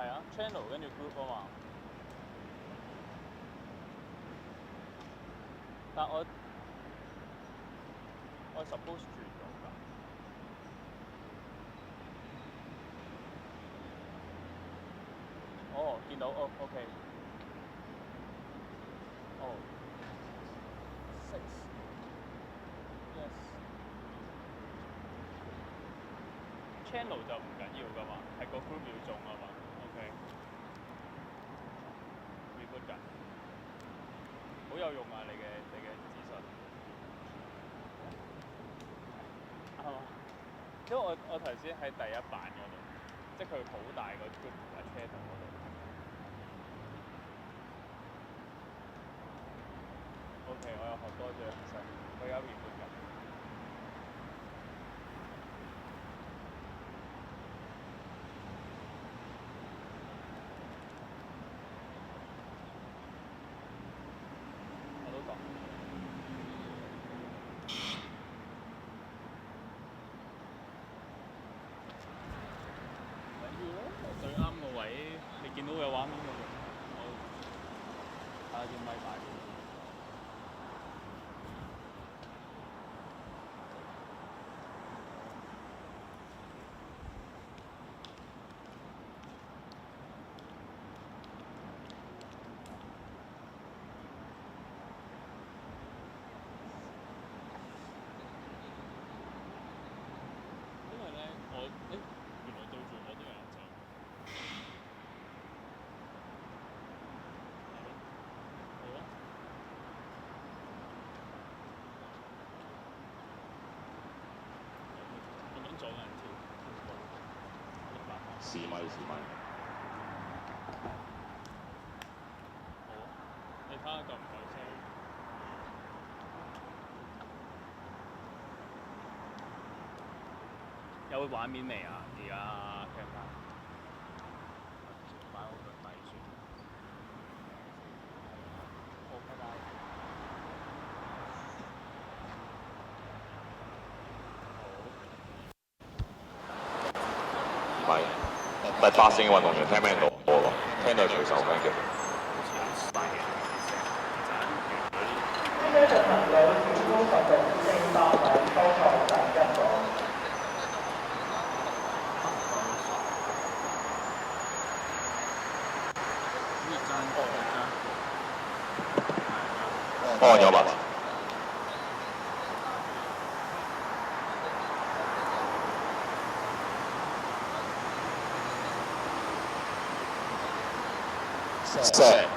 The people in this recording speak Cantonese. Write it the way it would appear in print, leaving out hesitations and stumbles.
係啊 channel 跟住 group 啊嘛。但我 suppose 轉咗㗎。哦，見到哦 ，OK。哦，6 yes。channel 就唔緊要㗎嘛，係個 group 要中啊嘛。OK。reboot 緊，好有用啊！你嘅資訊。係嘛？因為我頭先喺第一版嗰度，即係佢好大個 group 同埋 channel 嗰度。OK，我又學多咗樣新，我而家 reboot 緊。我都講。最啱個位，你見到有畫面嗰度，我睇下支咪擺邊。因為咧，原來對住我都有人走。係咯。我諗左人跳。試咪。好啊，你睇下夠唔夠聲？有畫面未啊？而家 camera 擺好個底先。好，拜拜。唔係，第8線嘅運動員聽唔聽到我喎？聽到舉手，thank you。應該進行有小高運動正8米操場第1個。哦，有吧。set。